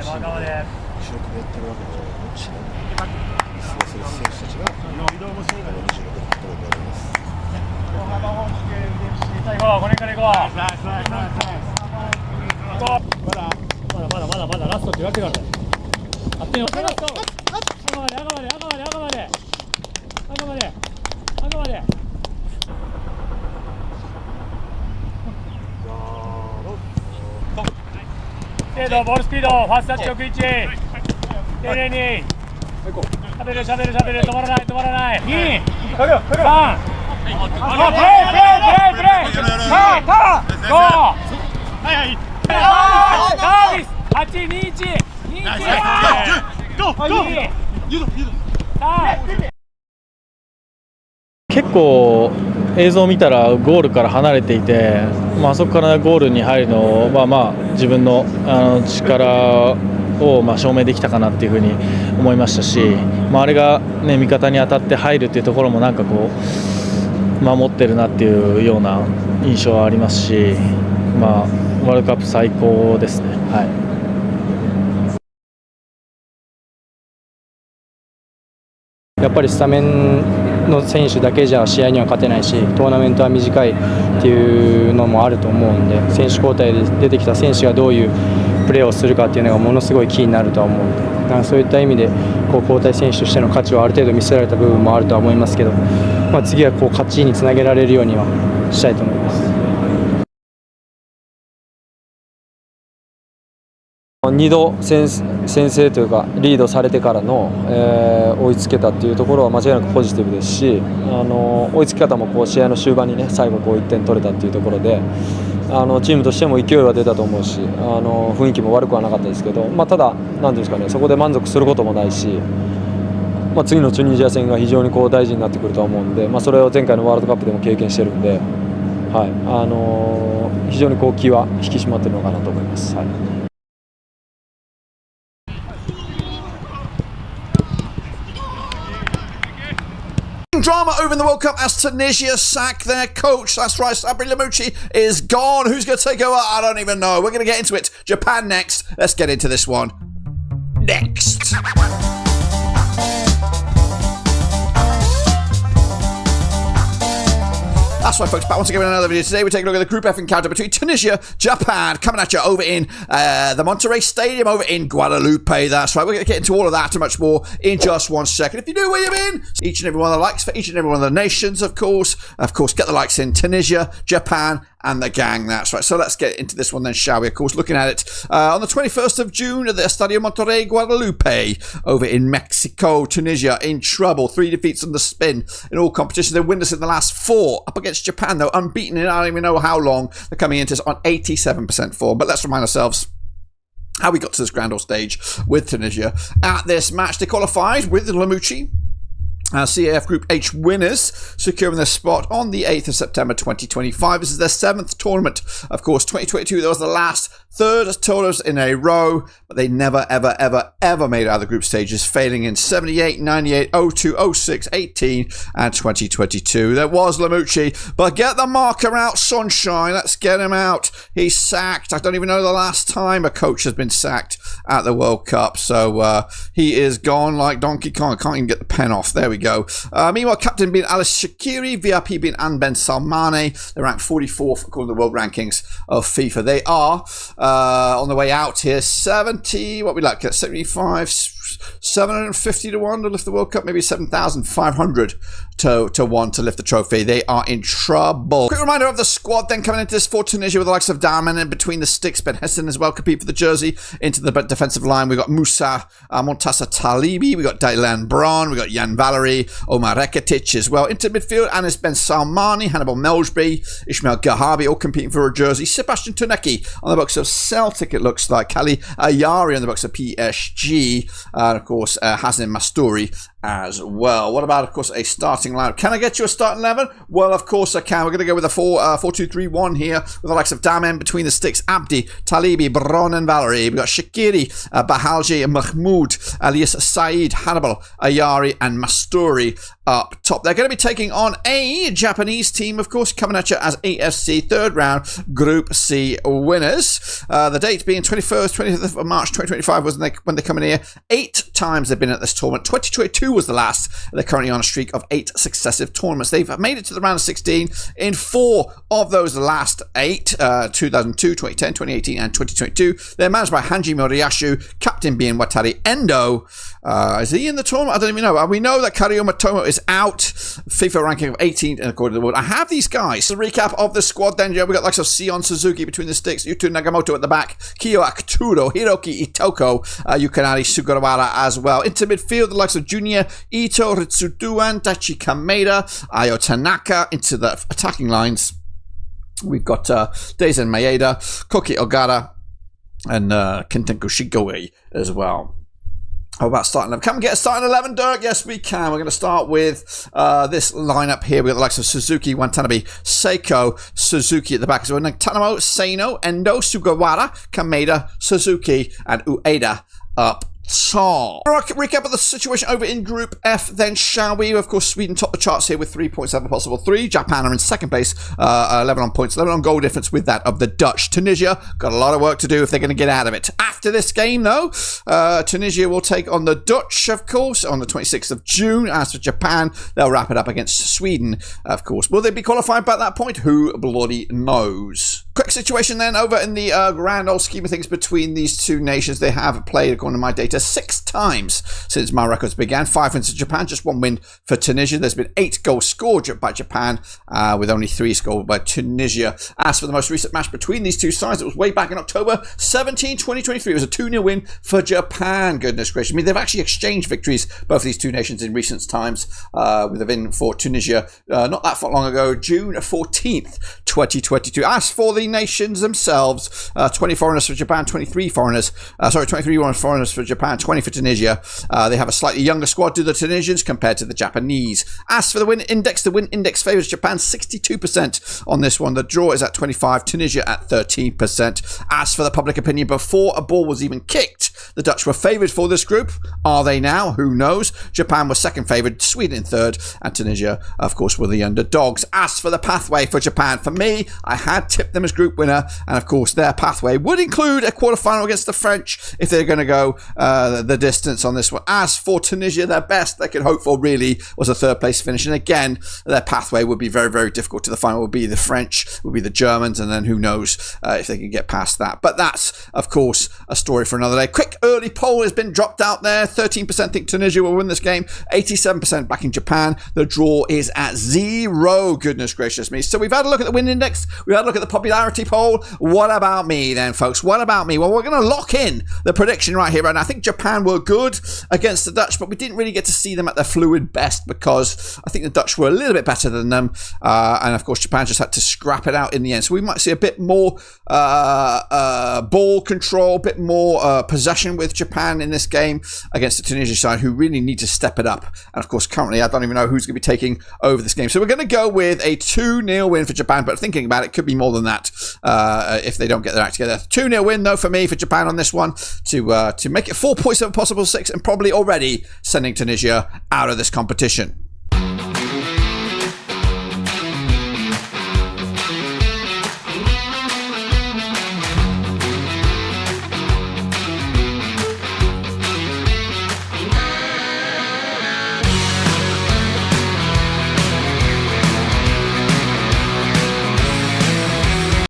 シーンで主力でやってるわけでもちろん一斉する選手たちが26人と言われます。これから行こう。まだラストって言われてるからね。あっちのラスト。赤まで。精度、ボールスピード、ファーストタッチ置く位置。丁寧に。しゃべる、止まらない。2、3、プレー。5、サービス。8、2、1。結構映像を見たらゴールから離れていて、あそこからゴールに入るのは、自分の力を証明できたかなっていうふうに思いましたし、あれが、味方に当たって入るっていうところもなんかこう守ってるなっていうような印象はありますし、ワールドカップ最高ですね。はい。やっぱりスタメンの選手だけじゃ試合には勝てないし、トーナメントは短いっていうのもあると思うんで、選手交代で出てきた選手がどういうプレーをするかっていうのがものすごいキーになるとは思うので、そういった意味で交代選手としての価値はある程度見せられた部分もあるとは思いますけど、次は勝ちにつなげられるようにはしたいと思います。2度先制というかリードされてからの、追いつけたというところは間違いなくポジティブですし、追いつき方も試合の終盤に最後1点取れたというところで、チームとしても勢いは出たと思うし、雰囲気も悪くはなかったですけど、ただなんていうんですかね、そこで満足することもないし、次のチュニジア戦が非常に大事になってくると思うんで、それを前回のワールドカップでも経験してるんで、はい、非常に気は引き締まっているのかなと思います。はい。Drama over in the World Cup as Tunisia sack their coach. That's right, Sabri Lamouchi is gone. Who's going to take over? I don't even know. We're going to get into it. Japan next. Let's get into this one. Next. That's right, folks, back once again with another video. Today we take a look at the Group F encounter between Tunisia, Japan, coming at you over in the Monterrey Stadium over in Guadalupe. That's right, we're going to get into all of that and much more in just 1 second. If you knew where you've been, each and every one of the likes for each and every one of the nations, of course, get the likes in Tunisia, Japan, and the gang. That's right. So let's get into this one then, shall we? Of course, looking at it on the 21st of June at the Estadio Monterrey Guadalupe over in Mexico. Tunisia in trouble. 3 defeats on the spin in all competitions. They're winners in the last 4. Up against Japan, though, unbeaten in I don't even know how long. They're coming into this on 87% form. But let's remind ourselves how we got to this grand old stage with Tunisia. At this match, they qualified with Lamouchi. CAF Group H winners, securing their spot on the 8th of September 2025. This is their 7th tournament. Of course, 2022, that was the last 3rd tournament in a row, but they never, ever made it out of the group stages, failing in 78, 98, 02, 06, 18, and 2022. There was Lamouchi, but get the marker out, sunshine. Let's get him out. He's sacked. I don't even know the last time a coach has been sacked at the World Cup, so he is gone like Donkey Kong. I can't even get the pen off. There we go. Meanwhile, captain being Alice Shaqiri, VIP being Anben Salmane. They're ranked 44th according to the world rankings of FIFA. They are on the way out here. 70, what we like, 75, 750 to 1 to lift the World Cup, maybe 7,500 to 1 to lift the trophy. They are in trouble. Quick reminder of the squad then coming into this for Tunisia with the likes of Darman and between the sticks. Ben Hessen as well compete for the jersey. Into the defensive line, we've got Musa Montasa Talibi, we've got Dylan Braun, we've got Jan Valery, Omar Reketic as well. Into midfield, Anis Ben Salmani, Hannibal Melsby, Ismail Gahabi all competing for a jersey. Sebastian Tuneki on the books of Celtic, it looks like. Kali Ayari on the books of PSG. And of course, Hasan Mastouri as well. What about, of course, a starting lineup? Can I get you a starting 11? Well, of course I can. We're going to go with a 4-2-3-1 here with the likes of Damen between the sticks, Abdi, Talibi, Bron and Valerie. We've got Shaqiri, Bahalji, Mahmoud, Alias Saeed, Hannibal, Ayari and Mastouri up top. They're going to be taking on a Japanese team, of course, coming at you as AFC third round Group C winners. The date being 25th of March 2025 was when they come in here. 8 times they've been at this tournament. 2022 was the last. They're currently on a streak of 8 successive tournaments. They've made it to the round of 16 in 4 of those last 8, 2002, 2010, 2018, and 2022. They're managed by Hanji Moriyasu, captain being Watari Endo. Is he in the tournament? I don't even know. We know that Kariyama Tomo is out. FIFA ranking of 18th according to the world. I have these guys. The recap of the squad then. Yeah, we got likes of Sion Suzuki between the sticks, Yuto Nagamoto at the back, Kiyo Akuturo, Hiroki Itoko, Yukanari Sugawara as well. Into midfield, the likes of Junior Ito, Ritsuduan, Dachi Kameda, Ayo Tanaka. Into the attacking lines, we've got Deizen Maeda, Koki Ogata, and Kentenko Shigoe as well. How about starting 11? Can we get a starting 11, Dirk? Yes, we can. We're going to start with this lineup here. We've got the likes of Suzuki, Watanabe, Seiko, Suzuki at the back as well. Tanamo, Seino, Endo, Sugawara, Kameda, Suzuki, and Ueda up top. Recap of the situation over in Group F then, shall we? Of course, Sweden top the charts here with 3 points out of possible 3. Japan are in second place, 11 on points, 11 on goal difference with that of the Dutch. Tunisia got a lot of work to do if they're going to get out of it. After this game, though, Tunisia will take on the Dutch, of course, on the 26th of June. As for Japan, they'll wrap it up against Sweden, of course. Will they be qualified by that point? Who bloody knows? Quick situation then over in the grand old scheme of things between these two nations. They have played, according to my data, 6 times since my records began. 5 wins for Japan, just 1 win for Tunisia. There's been 8 goals scored by Japan, with only 3 scored by Tunisia. As for the most recent match between these two sides, it was way back in October 17, 2023. It was a 2-0 win for Japan. Goodness gracious. I mean, they've actually exchanged victories, both of these two nations, in recent times, with a win for Tunisia not that long ago, June 14th, 2022. As for the nations themselves, 20 foreigners for Japan, 23 foreigners for Japan, 20 for Tunisia. They have a slightly younger squad to the Tunisians compared to the Japanese. As for the win index favours Japan 62% on this one. The draw is at 25, Tunisia at 13%. As for the public opinion, before a ball was even kicked, the Dutch were favoured for this group. Are they now? Who knows? Japan was second favoured, Sweden in third, and Tunisia, of course, were the underdogs. As for the pathway for Japan, for me, I had tipped them as group winner, and of course, their pathway would include a quarterfinal against the French if they're going to go the distance on this one. As for Tunisia, their best they could hope for really was a third place finish, and again, their pathway would be very, very difficult. To the final would be the French, would be the Germans, and then who knows if they can get past that. But that's, of course, a story for another day. Quick early poll has been dropped out there. 13% think Tunisia will win this game, 87% backing Japan. The draw is at 0. Goodness gracious me. So we've had a look at the win index, we've had a look at the popularity poll. What about me then, folks? What about me? Well, we're going to lock in the prediction right here, and I think Japan were good against the Dutch, but we didn't really get to see them at their fluid best because I think the Dutch were a little bit better than them, and of course Japan just had to scrap it out in the end. So we might see a bit more ball control, a bit more possession with Japan in this game against the Tunisia side, who really need to step it up. And of course, currently I don't even know who's going to be taking over this game. So we're going to go with a 2-0 win for Japan, but thinking about it, could be more than that if they don't get their act together. 2-0 win though for me, for Japan on this one, to make it 4 points of a possible 6, and probably already sending Tunisia out of this competition.